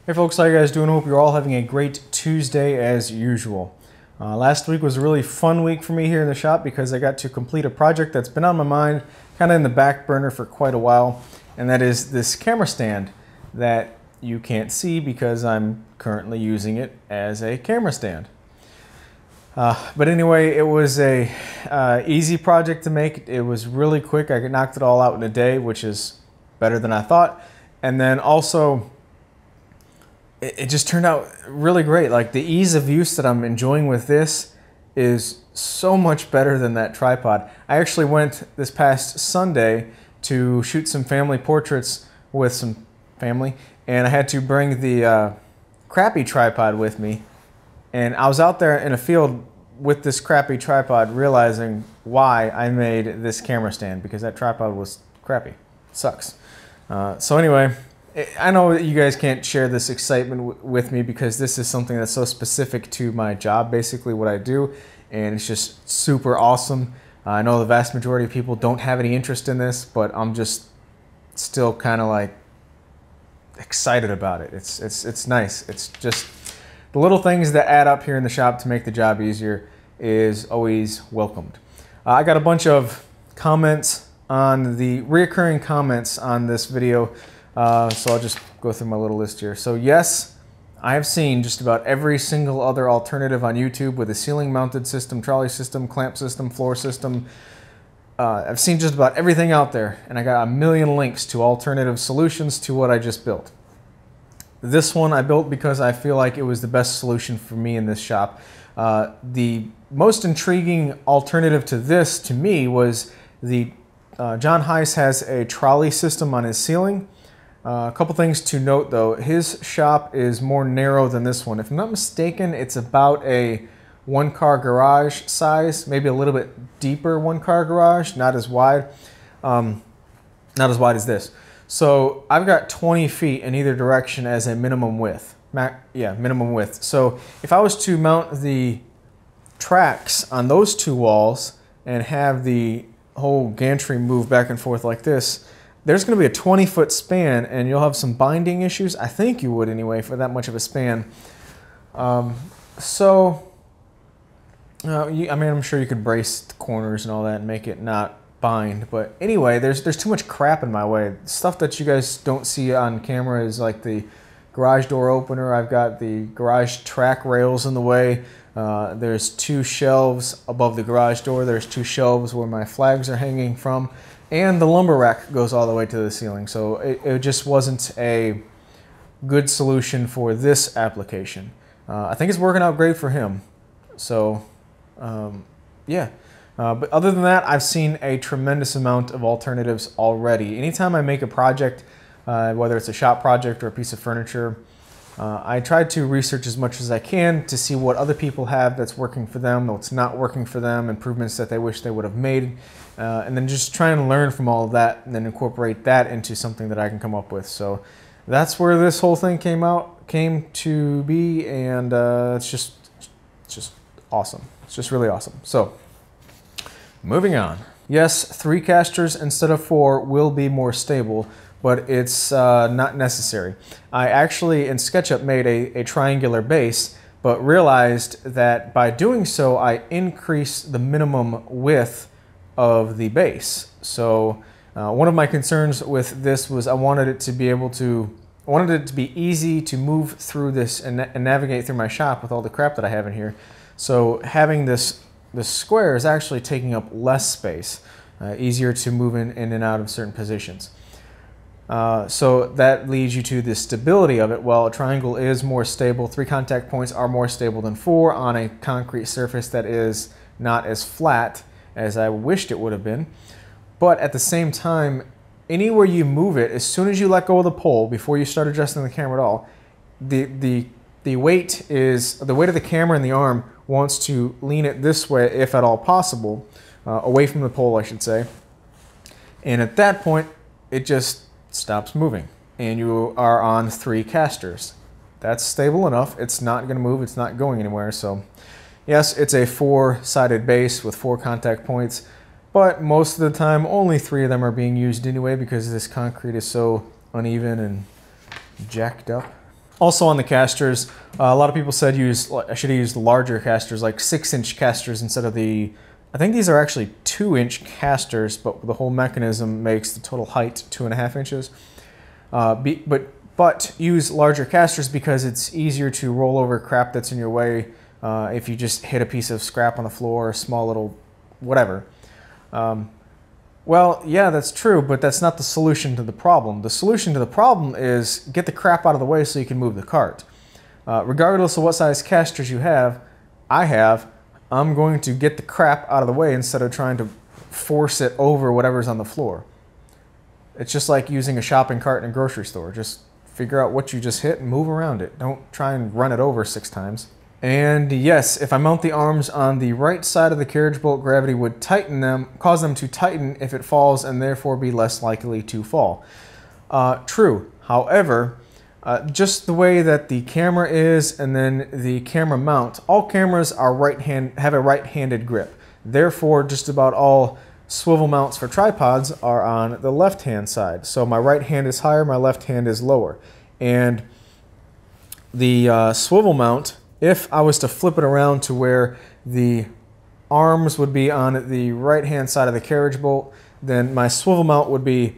Hey folks, how you guys doing? Hope you're all having a great Tuesday as usual. Last week was a really fun week for me here in the shop because I got to complete a project that's been on my mind, kind of in the back burner for quite a while, and that is this camera stand that you can't see because I'm currently using it as a camera stand. But anyway, it was a easy project to make. It was really quick. I knocked it all out in a day, which is better than I thought. And then also, it just turned out really great. Like, the ease of use that I'm enjoying with this is so much better than that tripod. I actually went this past Sunday to shoot some family portraits with some family, and I had to bring the crappy tripod with me. And I was out there in a field with this crappy tripod realizing why I made this camera stand, because that tripod was crappy. It sucks. So anyway, I know that you guys can't share this excitement with me because this is something that's so specific to my job, basically what I do, and it's just super awesome. I know the vast majority of people don't have any interest in this, but I'm just still kind of like excited about it. It's nice. It's just the little things that add up here in the shop to make the job easier is always welcomed. I got a bunch of comments on the reoccurring comments on this video. So I'll just go through my little list here. So yes, I have seen just about every single other alternative on YouTube with a ceiling mounted system, trolley system, clamp system, floor system. I've seen just about everything out there, and I got a million links to alternative solutions to what I just built. This one I built because I feel like it was the best solution for me in this shop. The most intriguing alternative to this, to me, was the John Heiss has a trolley system on his ceiling. A couple things to note though, his shop is more narrow than this one. If I'm not mistaken, it's about a one-car garage size, maybe a little bit deeper one-car garage, not as wide. Not as wide as this. So I've got 20 feet in either direction as a minimum width. Minimum width. So if I was to mount the tracks on those two walls and have the whole gantry move back and forth like this, there's going to be a 20-foot span, and you'll have some binding issues. I think you would anyway for that much of a span. I mean, I'm sure you could brace the corners and all that and make it not bind. But anyway, there's too much crap in my way. Stuff that you guys don't see on camera is like the garage door opener. I've got the garage track rails in the way. There's two shelves above the garage door. There's two shelves where my flags are hanging from. And the lumber rack goes all the way to the ceiling. So it just wasn't a good solution for this application. I think it's working out great for him. So, yeah. But other than that, I've seen a tremendous amount of alternatives already. Anytime I make a project, whether it's a shop project or a piece of furniture, I try to research as much as I can to see what other people have that's working for them, what's not working for them, improvements that they wish they would have made, and then just try and learn from all of that and then incorporate that into something that I can come up with. So that's where this whole thing came to be, and it's just awesome. It's just really awesome. So moving on. Yes, 3 casters instead of 4 will be more stable, but it's not necessary. I actually, in SketchUp, made a triangular base, but realized that by doing so, I increased the minimum width of the base. So one of my concerns with this was I wanted it to be easy to move through this and navigate through my shop with all the crap that I have in here. So having this square is actually taking up less space, easier to move in and out of certain positions. So that leads you to the stability of it. Well, a triangle is more stable. 3 contact points are more stable than 4 on a concrete surface that is not as flat as I wished it would have been. But at the same time, anywhere you move it, as soon as you let go of the pole, before you start adjusting the camera at all, the weight of the camera and the arm wants to lean it this way, if at all possible, away from the pole, I should say. And at that point, it just stops moving, and you are on 3 casters. That's stable enough. It's not going to move. It's not going anywhere. So yes, it's a 4-sided base with 4 contact points, but most of the time only 3 of them are being used anyway because this concrete is so uneven and jacked up. Also on the casters, a lot of people said I should have used larger casters, like 6-inch casters instead of I think these are actually 2-inch casters, but the whole mechanism makes the total height 2.5 inches. But use larger casters because it's easier to roll over crap that's in your way if you just hit a piece of scrap on the floor, a small little whatever. Well, yeah, that's true, but that's not the solution to the problem. The solution to the problem is get the crap out of the way so you can move the cart. Regardless of what size casters you have, I'm going to get the crap out of the way instead of trying to force it over whatever's on the floor. It's just like using a shopping cart in a grocery store. Just figure out what you just hit and move around it. Don't try and run it over 6 times. And yes, if I mount the arms on the right side of the carriage bolt, gravity would cause them to tighten if it falls, and therefore be less likely to fall. True. However, just the way that the camera is and then the camera mount, all cameras are have a right-handed grip. Therefore, just about all swivel mounts for tripods are on the left-hand side. So my right hand is higher, my left hand is lower. And the swivel mount, if I was to flip it around to where the arms would be on the right-hand side of the carriage bolt, then my swivel mount would be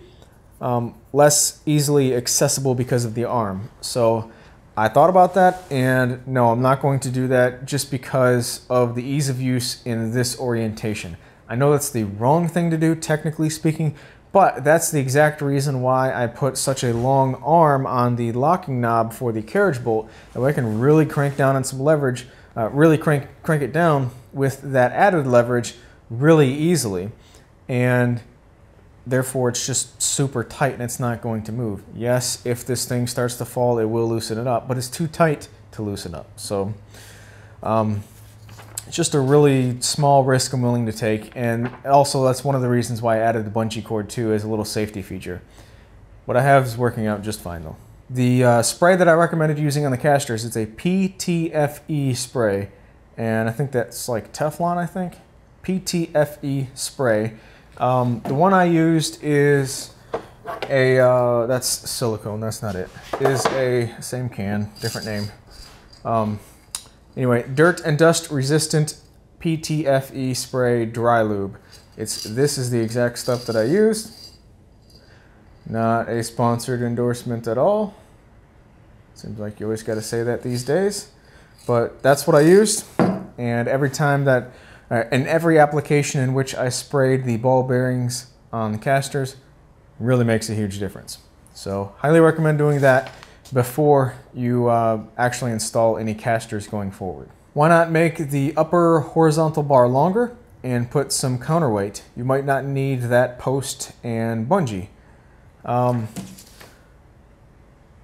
less easily accessible because of the arm. So I thought about that, and no, I'm not going to do that just because of the ease of use in this orientation. I know that's the wrong thing to do, technically speaking, but that's the exact reason why I put such a long arm on the locking knob for the carriage bolt. That way I can really crank down on some leverage, really crank it down with that added leverage really easily. And therefore it's just super tight and it's not going to move. Yes, if this thing starts to fall, it will loosen it up, but it's too tight to loosen up. So it's just a really small risk I'm willing to take, and also that's one of the reasons why I added the bungee cord too as a little safety feature. What I have is working out just fine though. The spray that I recommended using on the casters, it's a PTFE spray, and I think that's like Teflon, I think. PTFE spray. The one I used is that's silicone, that's not it. Is a, same can, different name. Anyway, dirt and dust resistant PTFE spray dry lube. This is the exact stuff that I used. Not a sponsored endorsement at all. Seems like you always got to say that these days. But that's what I used. And every time that, in every application in which I sprayed the ball bearings on the casters, really makes a huge difference. So highly recommend doing that before you actually install any casters going forward. Why not make the upper horizontal bar longer and put some counterweight? You might not need that post and bungee.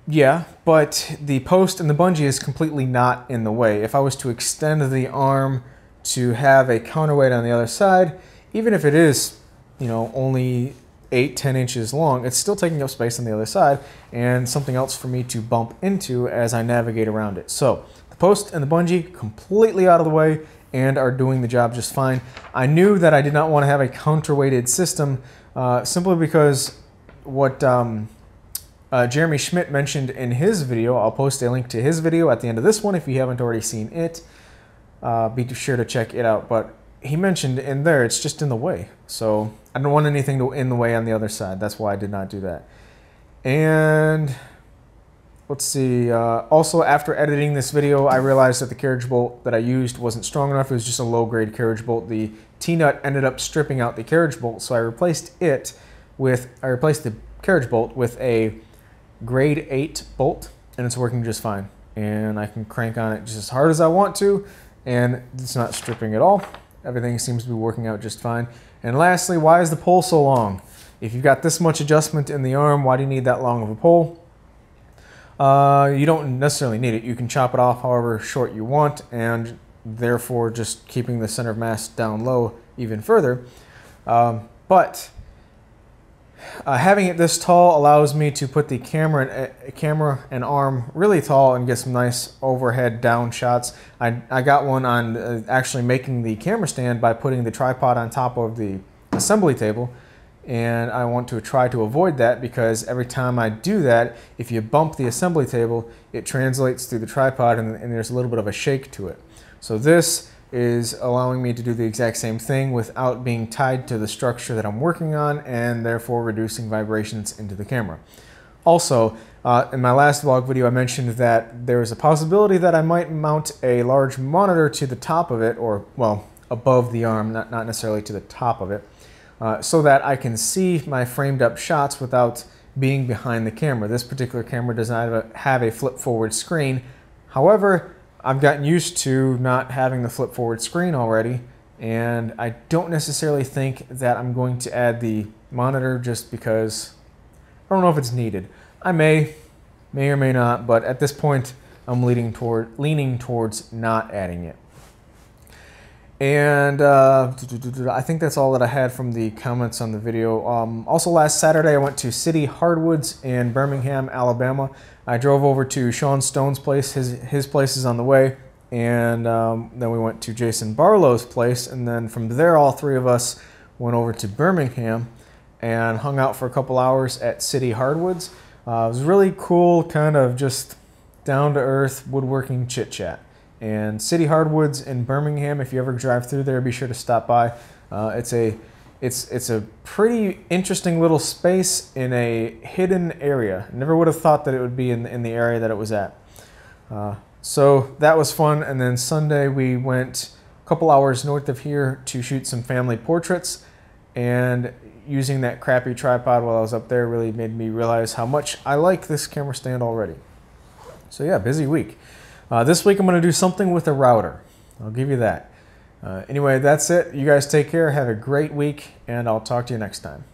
Yeah, but the post and the bungee is completely not in the way. If I was to extend the arm to have a counterweight on the other side, even if it is, you know, only 8-10 inches long, it's still taking up space on the other side and something else for me to bump into as I navigate around it. So the post and the bungee completely out of the way and are doing the job just fine. I knew that I did not want to have a counterweighted system simply because what Jeremy Schmidt mentioned in his video. I'll post a link to his video at the end of this one if you haven't already seen it. Be sure to check it out. But he mentioned in there it's just in the way. So I don't want anything in the way on the other side. That's why I did not do that. And let's see. Also, after editing this video, I realized that the carriage bolt that I used wasn't strong enough. It was just a low-grade carriage bolt. The T-nut ended up stripping out the carriage bolt, so I replaced the carriage bolt with a grade 8 bolt, and it's working just fine. And I can crank on it just as hard as I want to, and it's not stripping at all. Everything seems to be working out just fine. And lastly, why is the pole so long? If you've got this much adjustment in the arm, why do you need that long of a pole? You don't necessarily need it. You can chop it off however short you want, and therefore just keeping the center of mass down low even further. But having it this tall allows me to put the camera and arm really tall and get some nice overhead down shots. I got one on actually making the camera stand by putting the tripod on top of the assembly table, and I want to try to avoid that because every time I do that, if you bump the assembly table, it translates through the tripod and there's a little bit of a shake to it. So this is allowing me to do the exact same thing without being tied to the structure that I'm working on, and therefore reducing vibrations into the camera. Also, in my last vlog video, I mentioned that there is a possibility that I might mount a large monitor to the top of it, or, well, above the arm, not necessarily to the top of it, so that I can see my framed up shots without being behind the camera. This particular camera does not have a flip forward screen. However, I've gotten used to not having the flip forward screen already, and I don't necessarily think that I'm going to add the monitor just because I don't know if it's needed. I may or may not, but at this point I'm leaning towards not adding it. And I think that's all that I had from the comments on the video. Also, last Saturday I went to City Hardwoods in Birmingham, Alabama. I drove over to Sean Stone's place. His place is on the way. And then we went to Jason Barlow's place. And then from there, all three of us went over to Birmingham and hung out for a couple hours at City Hardwoods. It was really cool, kind of just down-to-earth woodworking chit-chat. And City Hardwoods in Birmingham, if you ever drive through there, be sure to stop by. It's a pretty interesting little space in a hidden area. Never would have thought that it would be in the area that it was at. So that was fun. And then Sunday we went a couple hours north of here to shoot some family portraits. And using that crappy tripod while I was up there really made me realize how much I like this camera stand already. So yeah, busy week. This week I'm going to do something with a router. I'll give you that. Anyway, that's it. You guys take care. Have a great week, and I'll talk to you next time.